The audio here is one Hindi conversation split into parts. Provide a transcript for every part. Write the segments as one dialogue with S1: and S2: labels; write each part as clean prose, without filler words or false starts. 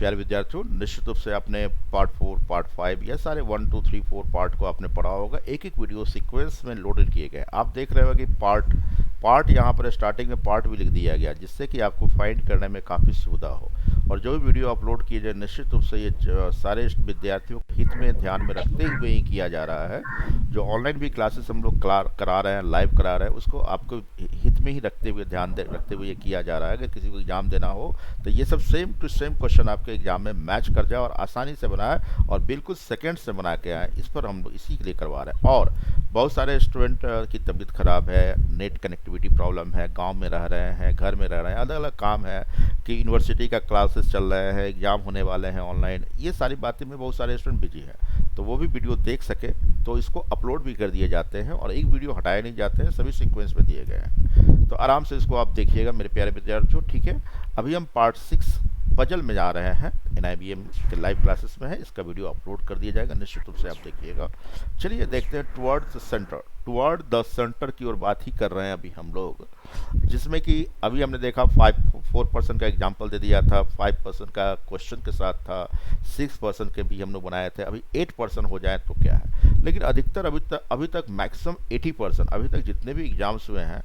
S1: प्यारे विद्यार्थियों, निश्चित रूप से आपने पार्ट 4, पार्ट 5 या सारे 1, 2, 3, 4 पार्ट को आपने पढ़ा होगा। एक एक वीडियो सीक्वेंस में लोडेड किए गए। आप देख रहे हो कि पार्ट पार्ट यहाँ पर स्टार्टिंग में पार्ट भी लिख दिया गया, जिससे कि आपको फाइंड करने में काफ़ी सुविधा हो। और जो भी वीडियो अपलोड किए जाए, निश्चित रूप से ये सारे विद्यार्थियों के हित में ध्यान में रखते हुए ही किया जा रहा है। जो ऑनलाइन भी क्लासेस हम लोग करा रहे हैं, लाइव करा रहे हैं, उसको आपको हित में ही रखते हुए रखते हुए ये किया जा रहा है। अगर किसी को एग्जाम देना हो तो ये सब सेम टू सेम क्वेश्चन आपके एग्जाम में मैच कर जाए और आसानी से बनाए और बिल्कुल सेकंड से बना के आए। इस पर हम इसी के लिए करवा रहे हैं। और बहुत सारे स्टूडेंट की तबीयत खराब है, नेट कनेक्टिविटी प्रॉब्लम है, गांव में रह रहे हैं, घर में रह रहे हैं, अलग अलग काम है कि यूनिवर्सिटी का क्लासेस चल रहे हैं, एग्जाम होने वाले हैं ऑनलाइन, ये सारी बातें में बहुत सारे स्टूडेंट बिजी हैं। तो वो भी वीडियो देख सके तो इसको अपलोड भी कर दिए जाते हैं और एक वीडियो हटाए नहीं जाते हैं, सभी सीक्वेंस में दिए गए हैं। तो आराम से इसको आप देखिएगा मेरे प्यारे विद्यार्थियों, ठीक है। अभी हम पार्ट 6 पजल में जा रहे हैं, NIBM के लाइव क्लासेस में है। इसका वीडियो अपलोड कर दिया जाएगा, निश्चित रूप से आप देखिएगा। चलिए देखते हैं टुवर्ड द सेंटर की ओर बात ही कर रहे हैं अभी हम लोग, जिसमें कि अभी हमने देखा 4% का एग्जाम्पल दे दिया था, 5% का क्वेश्चन के साथ था, 6% के भी हम लोग बनाए थे। अभी 8% हो जाए तो क्या है, लेकिन अधिकतर अभी तक मैक्सिमम 80%, अभी तक जितने भी एग्जाम्स हुए हैं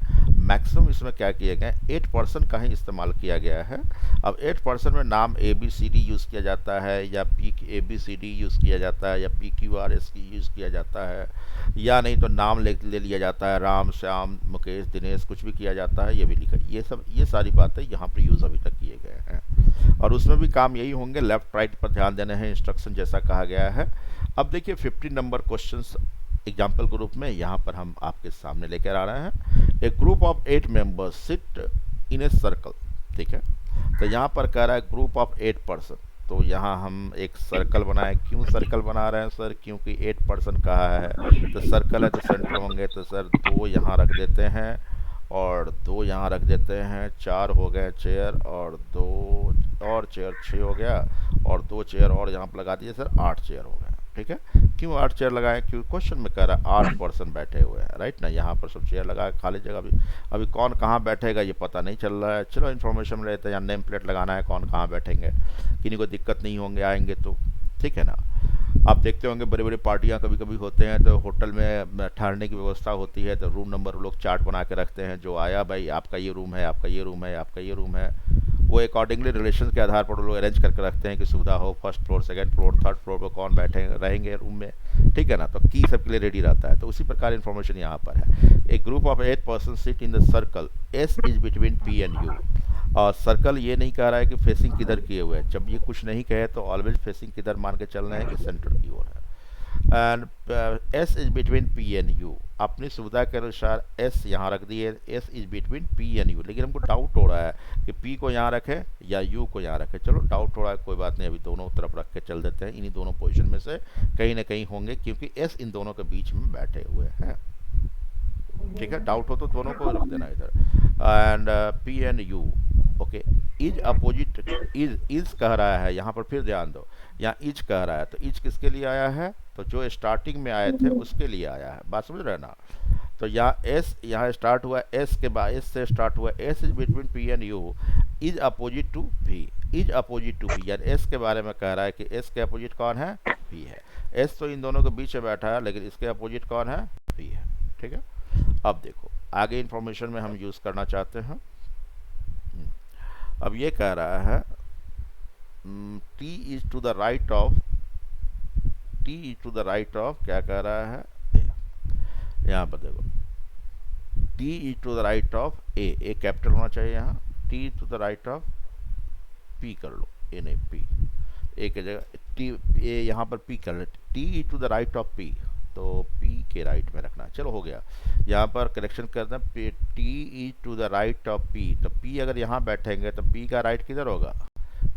S1: मैक्सिमम इसमें क्या किए गए, 8% का ही इस्तेमाल किया गया है। अब 8% में नाम ABCD यूज़ किया जाता है, या ABCD यूज़ किया जाता है, या PQRS की यूज़ किया जाता है, या नहीं तो नाम ले लिया जाता है, राम, श्याम, मुकेश, दिनेश, कुछ भी किया जाता है, ये भी लिखा। ये सारी बातें यहाँ पर यूज़ अभी तक किए गए हैं और उसमें भी काम यही होंगे, लेफ्ट राइट पर ध्यान देने हैं, इंस्ट्रक्शन जैसा कहा गया है। अब देखिए 15 नंबर क्वेश्चंस एग्जाम्पल के रूप में यहाँ पर हम आपके सामने लेकर आ रहे हैं। A group of 8 members sit in a circle, ठीक है। तो यहाँ पर कह रहा है ग्रुप ऑफ 8%, तो यहाँ हम एक सर्कल बनाए। क्यों सर्कल बना रहे हैं सर? क्योंकि 8% कहा है, तो सर्कल है तो सेंटर होंगे, तो सर 2 यहाँ रख देते हैं और 2 यहाँ रख देते हैं, 4 हो गए चेयर, और 2 और चेयर 6 हो गया, और 2 चेयर और यहाँ पर लगा दिए सर, 8 चेयर हो गए, ठीक है। क्यों 8 चेयर लगाए? क्योंकि क्वेश्चन में कह रहा है 8% बैठे हुए हैं, राइट ना। यहाँ पर सब चेयर लगाए, खाली जगह अभी कौन कहाँ बैठेगा ये पता नहीं चल रहा है। चलो इन्फॉर्मेशन रहता है, यहाँ नेम प्लेट लगाना है, कौन कहाँ बैठेंगे, किन्हीं को दिक्कत नहीं होंगे आएंगे तो, ठीक है ना। आप देखते होंगे बड़ी बड़ी पार्टियां कभी कभी होते हैं तो होटल में ठहरने की व्यवस्था होती है, तो रूम नंबर लोग चार्ट बना के रखते हैं, जो आया भाई आपका ये रूम है, आपका ये रूम है, आपका ये रूम है, वो अकॉर्डिंगली रिलेशन के आधार पर लोग अरेंज करके रखते हैं कि सुविधा हो, first floor, second floor, third floor पर कौन बैठे रहेंगे रूम में, ठीक है ना। तो की सबके लिए रेडी रहता है। तो उसी प्रकार इन्फॉर्मेशन यहाँ पर है। A group of 8 person sit in the circle, S is between P and U। और सर्कल ये नहीं कह रहा है कि फेसिंग किधर किए हुए है। जब ये कुछ नहीं कहे तो ऑलवेज फेसिंग किधर मान के चलना है कि सेंटर की ओर है। And S is between P and U। अपनी सुविधा के अनुसार S यहाँ रख दिए, S is between P and U। लेकिन हमको डाउट हो रहा है कि P को यहाँ रखें या U को यहाँ रखें। चलो डाउट हो रहा है, कोई बात नहीं, अभी दोनों तरफ रख के चल देते हैं। इन्हीं दोनों पोजीशन में से कहीं ना कहीं होंगे, क्योंकि S इन दोनों के बीच में बैठे हुए हैं, ठीक है। डाउट हो तो दोनों को रख देना इधर। And P and U, okay. Is opposite, is कह रहा है यहाँ पर, फिर ध्यान दो, यहाँ इज कह रहा है, तो इज किसके लिए आया है? तो जो स्टार्टिंग में आए थे उसके लिए आया है, बात समझ रहे ना। तो यहाँ S यहाँ स्टार्ट हुआ, S के बाद S से स्टार्ट हुआ, S is between P and U, is opposite to V, is opposite to V, यानी S के बारे में कह रहा है कि S के अपोजिट कौन है? V है। S तो इन दोनों के बीच में बैठा है, लेकिन इसके अपोजिट कौन है? V है, ठीक है। अब देखो आगे इंफॉर्मेशन में हम यूज़ करना चाहते हैं। अब ये कह रहा है T is to the right of, T is to the right of, क्या कह रहा है यहाँ पर देखो, T is to the right of A capital होना चाहिए यहाँ, T is to the right of P कर लो, A नहीं P, A की जगह T, A यहाँ पर P कर ले, T is to the right of P, तो P के राइट में रखना। चलो हो गया, यहाँ पर करेक्शन करना, T is to the right of P, तो P अगर यहाँ बैठेंगे तो P का राइट किधर होगा?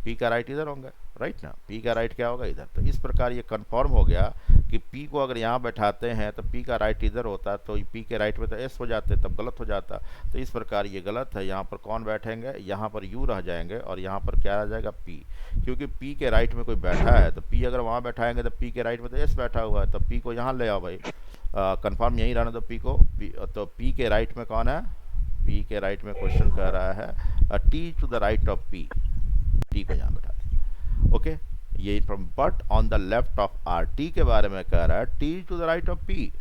S1: P का राइट इधर होगा, राइट ना। P का राइट क्या होगा? इधर। तो इस प्रकार ये कंफर्म हो गया कि P को अगर यहाँ बैठाते हैं तो P का राइट इधर होता, तो P के राइट में तो S हो जाते, तब गलत हो जाता। तो इस प्रकार ये गलत है। यहाँ पर कौन बैठेंगे? यहाँ पर U रह जाएंगे और यहाँ पर क्या रह जाएगा? P, क्योंकि P के राइट में कोई बैठा है, तो P अगर वहाँ बैठाएंगे तो P के राइट में तो S बैठा हुआ है, तो P को यहाँ ले आओ भाई, कंफर्म यहीं रहना। तो P को तो P के राइट में कौन है? P के राइट में क्वेश्चन कह रहा है T to the right of P, T को यहाँ बैठा दें। ये from but on the left of R, T के बारे में कह रहा है, T to the right of P,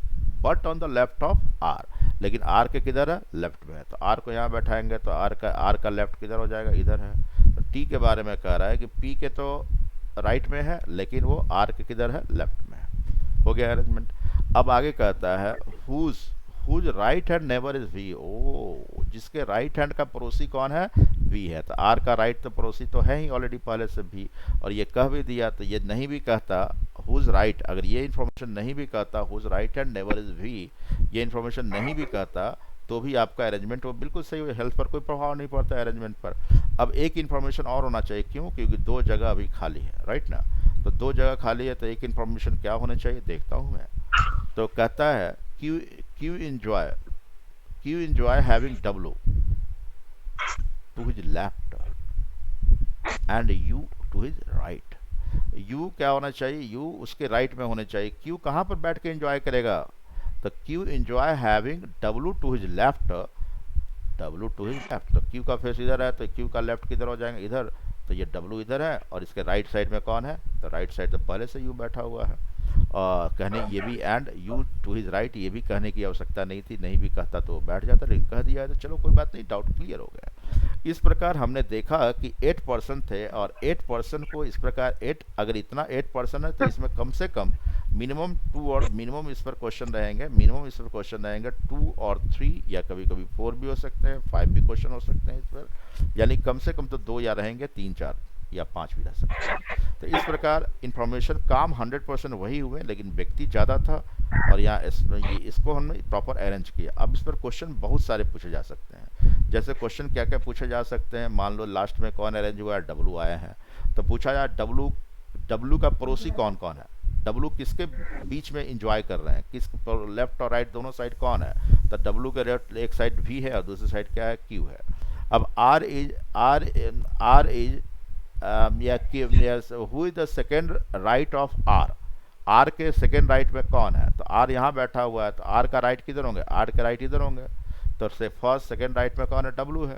S1: but on the left of R, लेकिन आर के किधर है, लेफ्ट में है, तो आर को यहाँ बैठाएंगे तो आर का लेफ्ट किधर हो जाएगा, इधर है। तो टी के बारे में कह रहा है कि पी के तो राइट में है लेकिन वो आर के किधर है, लेफ्ट में है। हो गया अरेंजमेंट। अब आगे कहता है whose whose right hand neighbour is V, ओ जिसके राइट हैंड का पड़ोसी कौन है, वी है। तो आर का राइट तो पड़ोसी तो है ही ऑलरेडी पहले से भी, और ये कह भी दिया, तो ये नहीं भी कहता हुज राइट, अगर ये इन्फॉर्मेशन नहीं भी कहता whose right hand neighbour is V, ये इन्फॉर्मेशन नहीं भी कहता तो भी आपका अरेंजमेंट वो बिल्कुल सही हो, हेल्थ पर कोई प्रभाव नहीं पड़ता है अरेंजमेंट पर। अब एक इन्फॉर्मेशन और होना चाहिए, क्यों, क्योंकि दो जगह अभी खाली है, राइट ना। तो दो जगह खाली है तो एक इन्फॉर्मेशन क्या होना चाहिए, देखता हूँ मैं। तो कहता है Q Q enjoy Q enjoy having W to his left and U to his right. U क्या होना चाहिए, यू उसके राइट में होने चाहिए। क्यू कहाँ पर बैठ के एंजॉय करेगा, तो Q enjoy having W to his left, W to his left, तो क्यू का फेस इधर है तो क्यू का लेफ्ट किधर हो जाएगा, इधर, तो ये डब्लू इधर है और इसके राइट साइड में कौन है, तो राइट साइड तो पहले से यू बैठा हुआ है। और कहने ये भी and U to his right, ये भी कहने की आवश्यकता नहीं थी, नहीं भी कहता तो बैठ जाता, लेकिन कह दिया है तो चलो कोई बात नहीं, डाउट क्लियर हो गया। इस प्रकार हमने देखा कि 8% थे और 8% को इस प्रकार 8, अगर इतना 8% है तो इसमें कम से कम मिनिमम 2 और मिनिमम इस पर क्वेश्चन रहेंगे, मिनिमम इस पर क्वेश्चन रहेंगे 2 और 3 या कभी कभी 4 भी हो सकते हैं, 5 भी क्वेश्चन हो सकते हैं इस पर, यानी कम से कम तो 2 या रहेंगे, 3 4 या 5 भी रह सकते हैं। तो इस प्रकार इंफॉर्मेशन काम 100% वही हुए लेकिन व्यक्ति ज़्यादा था, और यहाँ इसको हमने प्रॉपर अरेंज किया। अब इस पर क्वेश्चन बहुत सारे पूछे जा सकते हैं, जैसे क्वेश्चन क्या क्या पूछे जा सकते हैं, मान लो लास्ट में कौन अरेंज हुआ है, डब्लू आए हैं, तो पूछा जाए डब्लू डब्लू का पड़ोसी कौन कौन है, डब्लू किसके बीच में इंजॉय कर रहे हैं, किस लेफ्ट और राइट दोनों साइड कौन है, तो डब्लू के लेफ्ट एक साइड वी है और दूसरी साइड क्या है, क्यू है। अब R is who is the second right of R, R के सेकेंड राइट में कौन है, तो आर यहाँ बैठा हुआ है तो आर का राइट किधर होंगे, आर के राइट इधर होंगे, तो से फर्स्ट सेकेंड राइट में कौन है, डब्लू है,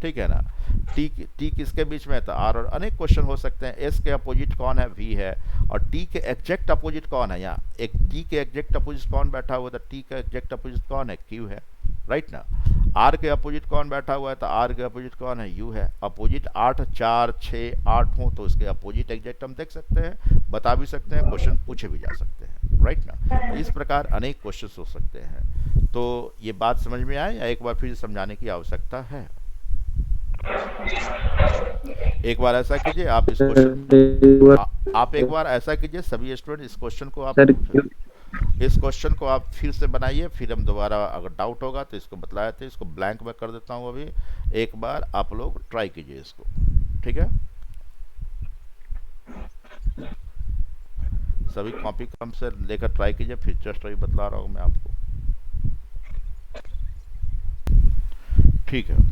S1: ठीक है ना। टी किसके बीच में है, तो आर, और अनेक क्वेश्चन हो सकते हैं। एस के अपोजिट कौन है, वी है, और टी के एग्जैक्ट अपोजिट कौन है, यहाँ एक टी के एग्जैक्ट अपोजिट कौन बैठा हुआ है, तो टी का एग्जैक्ट अपोजिट कौन है, क्यू है, राइट ना। आर के अपोजिट कौन बैठा हुआ है, तो आर के अपोजिट कौन है, यू है। अपोजिट 8 4 6 8 हो तो उसके अपोजिट एग्जैक्ट हम देख सकते हैं, बता भी सकते हैं, क्वेश्चन पूछे भी जा सकते हैं, राइट ना। तो इस प्रकार अनेक क्वेश्चन हो सकते हैं। तो ये बात समझ में आए या एक बार फिर समझाने की आवश्यकता है। एक बार ऐसा कीजिए, आप इस क्वेश्चन आप एक बार ऐसा कीजिए, सभी स्टूडेंट इस क्वेश्चन को आप इस क्वेश्चन को आप फिर से बनाइए, फिर हम दोबारा अगर डाउट होगा तो इसको बतलाए थे, इसको ब्लैंक में कर देता हूँ अभी, एक बार आप लोग ट्राई कीजिए इसको, ठीक है। सभी कॉपी कम से लेकर ट्राई कीजिए, फिर जस्ट वही बतला रहा हूँ मैं आपको, ठीक है।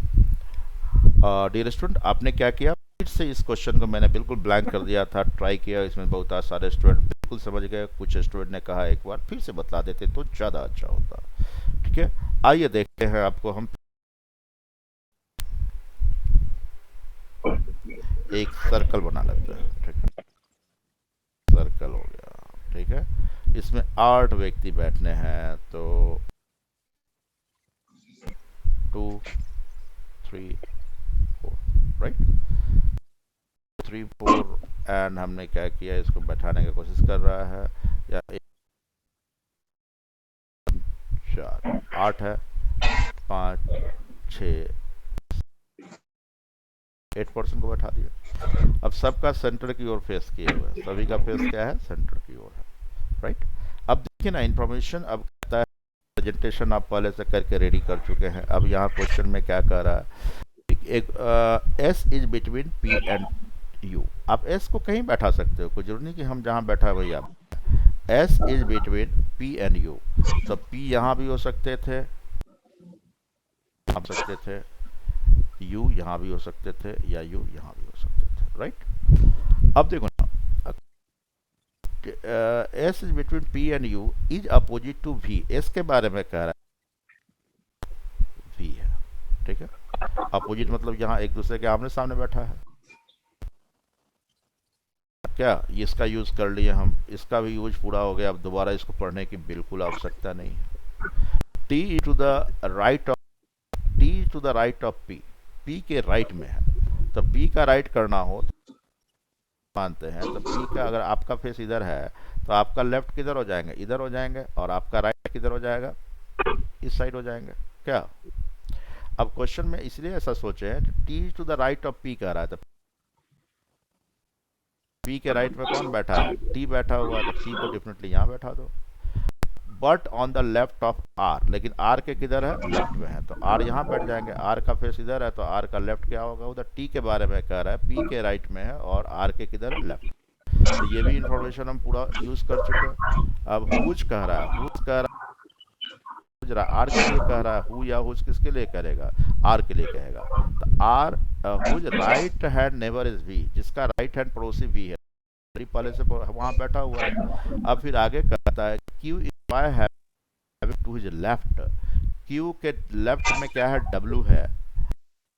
S1: डियर स्टूडेंट, आपने क्या किया, फिर से इस क्वेश्चन को मैंने बिल्कुल ब्लैंक कर दिया था, ट्राई किया, इसमें बहुत सारे स्टूडेंट बिल्कुल समझ गए, कुछ स्टूडेंट ने कहा एक बार फिर से बतला देते तो ज़्यादा अच्छा होता, ठीक है। आइए देखते हैं आपको, हम एक सर्कल बना लेते हैं, ठीक है, सर्कल हो गया, ठीक है। इसमें 8 व्यक्ति बैठने हैं, तो 2 3 4, राइट, 3 4, एंड हमने क्या किया, इसको बैठाने की कोशिश कर रहा है, या 4 8 है, 5 6 8% को बैठा दिया। अब सबका सेंटर की ओर फेस किए हुए है, सभी का फेस क्या है, सेंटर की ओर है, राइट। अब देखिए ना इंफॉर्मेशन, अब कहता है प्रेजेंटेशन आप पहले से करके रेडी कर चुके हैं। अब यहाँ क्वेश्चन में क्या कह रहा है, एक S is between P and you, आप एस को कहीं बैठा सकते हो, कोई जरूरी नहीं कि हम जहाँ बैठा है वही आप, S is between P and you, तो पी यहाँ भी हो सकते थे, आप सकते थे, यू यहाँ भी हो सकते थे, या यू यहाँ भी हो सकते थे, राइट। अब देखो ना, S is between P and U is opposite to V, S के बारे में कह रहा है, वी है, ठीक है। अपोजिट मतलब यहाँ एक दूसरे के आमने सामने बैठा है, क्या इसका यूज़ कर लिए हम, इसका भी यूज पूरा हो गया, अब दोबारा इसको पढ़ने की बिल्कुल आवश्यकता नहीं है। T to the right of, T to the right of P, P के राइट में है, तो पी का राइट करना हो तो मानते हैं, तो पी का अगर आपका फेस इधर है तो आपका लेफ्ट किधर हो जाएंगे, इधर हो जाएंगे, और आपका राइट किधर हो जाएगा, इस साइड हो जाएंगे। क्या अब क्वेश्चन में इसलिए ऐसा सोचे हैं, T to the right of P कह रहा है, तो पी के राइट में कौन बैठा है, टी बैठा हुआ है, तो टी को डेफिनेटली यहाँ बैठा दो। But on the left of R, लेकिन आर के किधर है, लेफ्ट में है, तो आर यहाँ बैठ जाएंगे, आर का फेस इधर है, तो आर का लेफ्ट क्या होगा, उधर। टी के बारे में कह रहा है, पी के राइट में है और आर के किधर है, लेफ्ट। तो ये भी इंफॉर्मेशन हम पूरा यूज कर चुके हैं। अब हुज कह रहा है, हुज कह रहा है, आर के लिए कह रहा है, हु या हुज किसके लिए करेगा, आर के लिए कहेगा। तो R whose right hand neighbour is V, जिसका राइट हैंड पड़ोसी वी है, पहले से वहां बैठा हुआ है। अब फिर आगे कहता है Q is Y having to his left, Q के लेफ्ट में क्या है, डब्ल्यू है,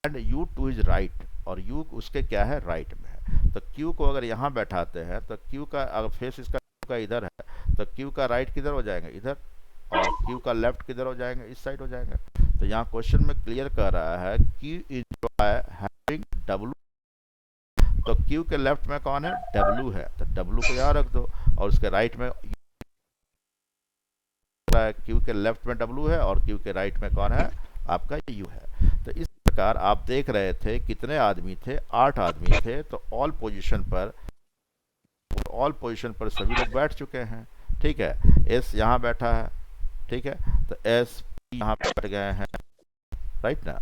S1: and U to his right, और यू उसके क्या है, राइट में है। तो क्यू को अगर यहाँ बैठाते हैं तो क्यू का अगर फेस इसका का इधर है, तो क्यू का राइट किधर हो जाएंगे, इधर, और क्यू का लेफ्ट किधर हो जाएंगे, इस साइड हो जाएंगे। तो यहाँ क्वेश्चन में क्लियर कर रहा है क्यू इज हैविंग डब्ल्यू, तो क्यू के लेफ्ट में कौन है, डब्ल्यू है, तो डब्ल्यू को यहाँ रख दो, और उसके राइट में क्यू के लेफ्ट में डब्ल्यू है और क्यू के राइट में कौन है, आपका यू है। तो इस प्रकार आप देख रहे थे कितने आदमी थे, 8 आदमी थे, तो ऑल पोजीशन पर सभी लोग बैठ चुके हैं। ठीक है, एस यहाँ बैठा है, ठीक है, तो एस यहाँ बैठ गए हैं, राइट ना,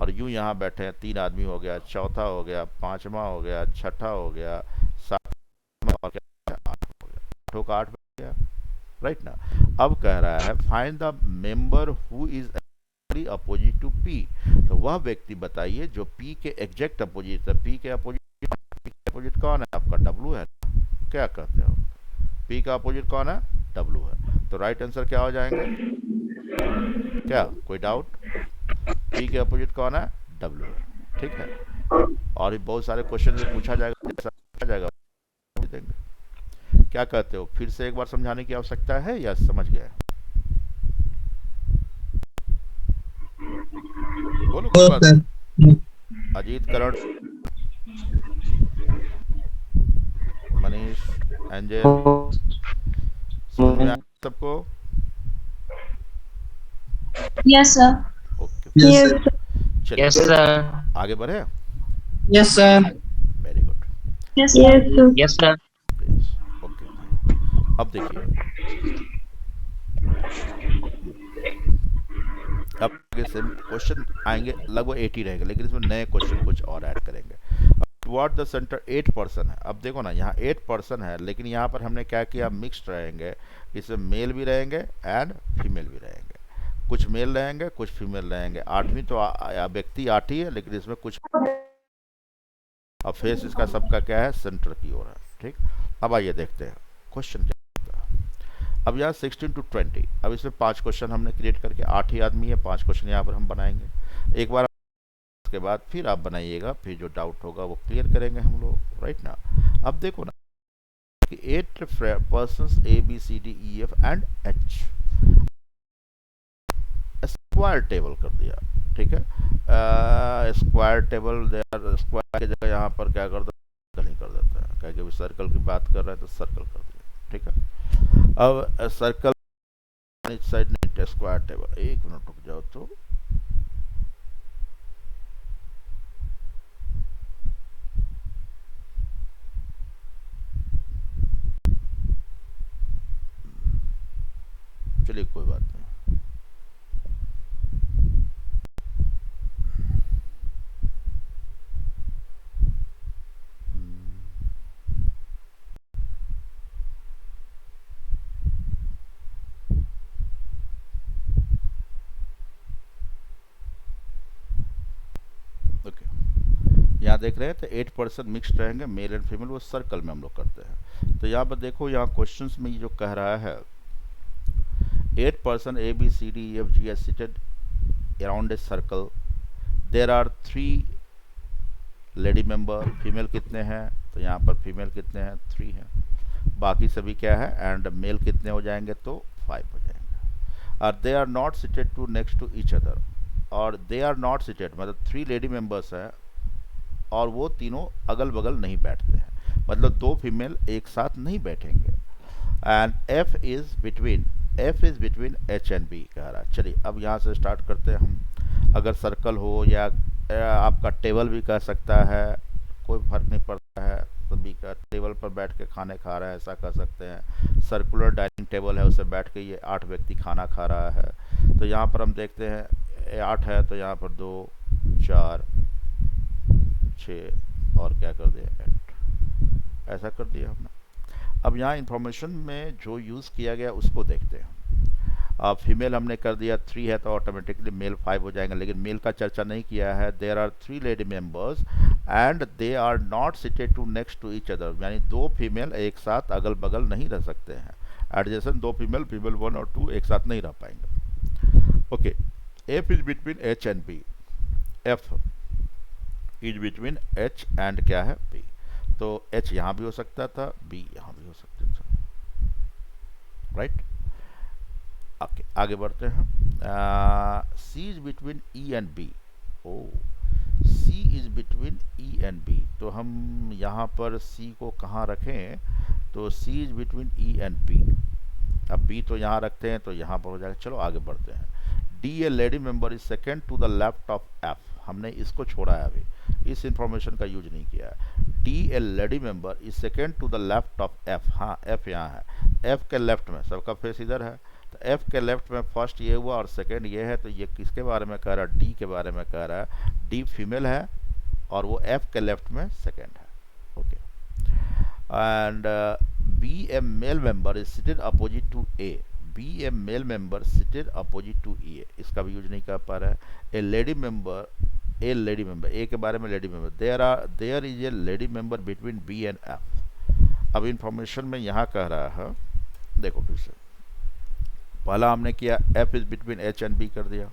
S1: और यू यहाँ बैठे हैं, 3 आदमी हो गया, चौथा हो गया, पांचवा हो गया, छठा हो गया, सातवां और क्या, 8 हो गया, 8 का 8 बन गया, राइट ना। अब कह रहा है find the member who is opposite to P, तो वह व्यक्ति बताइए जो पी के एग्जैक्ट अपोजिट है। पी के अपोजिट कौन है, आपका डब्ल्यू है, क्या कहते हो, पी का अपोजिट कौन है, डब्ल्यू है, तो राइट आंसर क्या हो जाएंगे, क्या कोई डाउट, पी के अपोजिट कौन है, डब्ल्यू है, ठीक है। और भी बहुत सारे क्वेश्चन में पूछा जाएगा, जैसा पूछा जाएगा देंगे। क्या कहते हो, फिर से एक बार समझाने की आवश्यकता है या समझ गए, बोलो कोई बात नहीं। अजीत, करण, मनीष, एंजल, समझ में आया सबको,
S2: यस सर।
S1: ओके,
S2: यस
S1: चलिए
S3: यस सर।
S1: आगे बढ़े,
S4: yes sir.
S1: Very good,
S2: yes sir.
S3: Yes sir.
S1: Okay. अब देखिए, अब आगे से क्वेश्चन आएंगे, लगभग 80 रहेंगे, लेकिन इसमें नए क्वेश्चन कुछ और ऐड करेंगे। टुवर्ड द सेंटर 8 पर्सन है, अब देखो ना यहाँ 8 पर्सन है, लेकिन यहाँ पर हमने क्या किया, मिक्स्ड रहेंगे, इसमें मेल भी रहेंगे एंड फीमेल भी रहेंगे, कुछ मेल रहेंगे कुछ फीमेल रहेंगे। 8वीं तो व्यक्ति 8 ही है, लेकिन इसमें कुछ, अब फेस इसका सबका क्या है, सेंटर की ओर है, ठीक। अब आइए देखते हैं क्वेश्चन क्या होता है। अब यहाँ 16 to 20, अब इसमें 5 क्वेश्चन हमने क्रिएट करके, 8 ही आदमी है, 5 क्वेश्चन यहाँ पर हम बनाएंगे। एक बार के बाद फिर आप बनाइएगा, फिर जो डाउट होगा वो क्लियर करेंगे हम लोग, राइट ना। अब देखो ना कि 8 persons A B C D E F and H, square table कर दिया, ठीक है। स्क्वायर टेबल, स्क्वायर की जगह यहाँ पर क्या कर देता, नहीं कर देता है, क्या कि सर्कल की बात कर रहे हैं तो सर्कल कर दिया, ठीक है। अब सर्कल साइड नहीं, स्क्वायर टेबल, एक मिनट रुक जाओ तो, चलिए कोई बात नहीं। यहाँ देख रहे हैं तो 8 पर्सन मिक्स्ड रहेंगे, मेल एंड फीमेल, वो सर्कल में हम लोग करते हैं। तो यहाँ पर देखो, यहाँ क्वेश्चंस में जो कह रहा है 8 person A B C D E F G are seated around a circle, there are 3 lady member, female कितने हैं तो यहाँ पर फीमेल कितने हैं 3 हैं, बाकी सभी क्या है एंड मेल कितने हो जाएंगे तो 5 हो जाएंगे। और they are not seated to next to each other, और दे आर नॉट सिटेड मतलब 3 लेडी मेंबर्स हैं और वो तीनों अगल बगल नहीं बैठते हैं, मतलब 2 फीमेल एक साथ नहीं बैठेंगे। And F is between H and B कह रहा है। चलिए अब यहाँ से स्टार्ट करते हैं हम। अगर सर्कल हो या आपका टेबल भी कह सकता है, कोई फर्क नहीं पड़ता है, सभी का टेबल पर बैठ के खाने खा रहा है ऐसा कह सकते हैं। सर्कुलर डाइनिंग टेबल है, उसे बैठ के ये 8 व्यक्ति खाना खा रहा है। तो यहाँ पर हम देखते हैं 8 है तो यहाँ पर 2 4 6 और क्या कर दिया 8, ऐसा कर दिया हमने। अब यहाँ इंफॉर्मेशन में जो यूज़ किया गया उसको देखते हैं। अब फीमेल हमने कर दिया 3 है तो ऑटोमेटिकली मेल 5 हो जाएंगे, लेकिन मेल का चर्चा नहीं किया है। There are 3 lady members and they are not seated to next to each other, यानी 2 फीमेल एक साथ अगल बगल नहीं रह सकते हैं। एडजेसेंट 2 फीमेल 1 और 2 एक साथ नहीं रह पाएंगे। Okay, F is between H and B, F is between H and क्या है बी, तो एच यहाँ भी हो सकता था, बी यहाँ भी हो सकता था, राइट। ओके आगे बढ़ते हैं। C is between E and B, ओ C is between E and B, तो हम यहाँ पर सी को कहाँ रखें, तो C is between E and B. अब बी तो यहाँ रखते हैं तो यहाँ पर हो जाएगा। चलो आगे बढ़ते हैं। D a lady member is second to the left of F, हमने इसको छोड़ा है, अभी इस इंफॉर्मेशन का यूज नहीं किया है। D a lady member is second to the left of F, हाँ एफ यहाँ है, एफ के लेफ्ट में, सबका फेस इधर है तो एफ के लेफ्ट में फर्स्ट ये हुआ और सेकेंड ये है, तो ये किसके बारे में कह रहा है, डी के बारे में कह रहा है। डी फीमेल है और वो एफ के लेफ्ट में सेकेंड है। Okay, and B a male member is seated opposite to A, B a male member seated opposite to A, इसका भी यूज नहीं कर पा रहा है। ए लेडी मेंबर ए के बारे में lady member, there is a lady member between B and F. अब इंफॉर्मेशन में यहाँ कह रहा है, देखो फिर से, पहला हमने किया F is between H and B कर दिया।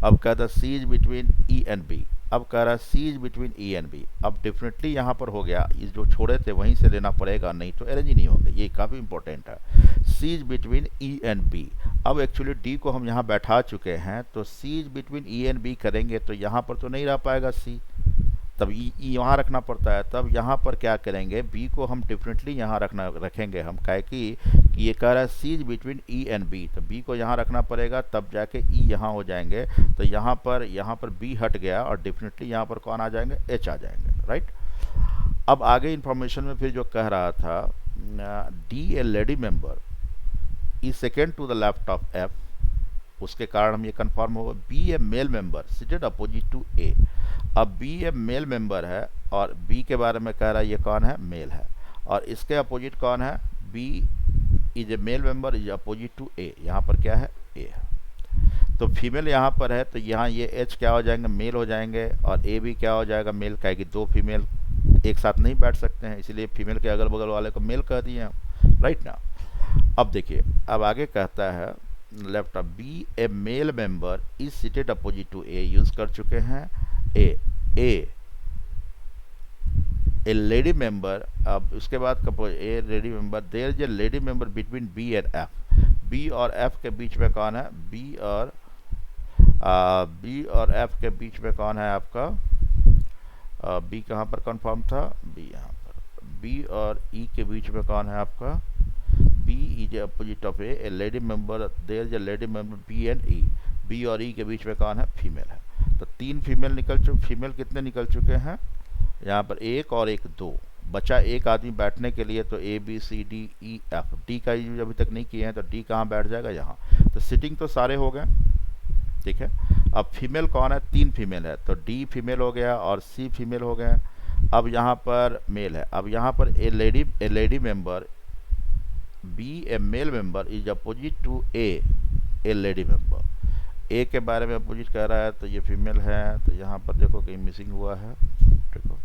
S1: अब कहता C is between E and B, अब कह रहा है C is between E and B. अब डेफिनेटली यहाँ पर हो गया, ये जो छोड़े थे वहीं से लेना पड़ेगा, नहीं तो अरेंज ही नहीं होंगे, ये काफ़ी इंपॉर्टेंट है। C is between E and B, अब एक्चुअली डी को हम यहाँ बैठा चुके हैं तो C is between E and B करेंगे तो यहाँ पर तो नहीं रह पाएगा सी, तब ई यहाँ रखना पड़ता है। तब यहाँ पर क्या करेंगे, बी को हम डिफरेंटली यहाँ रखेंगे हम, काहे कि ये कह रहा है C is between E and B, तो बी को यहाँ रखना पड़ेगा तब जाके ई यहाँ हो जाएंगे। तो यहाँ पर बी हट गया और डेफिनेटली यहाँ पर कौन आ जाएंगे, एच आ जाएंगे, राइट। अब आगे इंफॉर्मेशन में फिर जो कह रहा था, D a lady member is second to the left of F, उसके कारण हम ये कंफर्म होगा। B a male member seated opposite to A, अब बी ए मेल मेंबर है और बी के बारे में कह रहा है ये कौन है, मेल है, और इसके अपोजिट कौन है, B is a male member is opposite to A, यहाँ पर क्या है, ए है। तो फीमेल यहाँ पर है तो यहाँ ये एच क्या हो जाएंगे, मेल हो जाएंगे, और ए भी क्या हो जाएगा, मेल, क्या कि 2 फीमेल एक साथ नहीं बैठ सकते हैं, इसलिए फीमेल के अगल बगल वाले को मेल कह दिए हम, राइट ना। अब देखिए, अब आगे कहता है left of B a male member is seated opposite to A, use कर चुके हैं ए लेडी मेंबर। अब उसके बाद a lady member, there is a lady member between B and F, B और एफ के बीच में कौन है, बी और एफ के बीच में कौन है आपका, बी कहाँ पर कंफर्म था, बी यहाँ पर, बी और ई के बीच में कौन है आपका, B is opposite of a lady member, there is a lady member B and E, B और ई के बीच में कौन है, फीमेल है। तो 3 फीमेल फीमेल कितने निकल चुके हैं, यहाँ पर 1 और 1 2, बचा एक आदमी बैठने के लिए, तो A B C D E F, D का यूज अभी तक नहीं किए हैं तो डी कहाँ बैठ जाएगा, यहाँ। तो सिटिंग तो सारे हो गए, ठीक है। अब फीमेल कौन है, 3 फीमेल है, तो डी फीमेल हो गया और सी फीमेल हो गए। अब यहाँ पर मेल है, अब यहाँ पर a lady member B a male member is opposite to a lady member, A के बारे में अपोजिट कह रहा है तो ये फीमेल है, तो यहाँ पर देखो कहीं मिसिंग हुआ है, देखो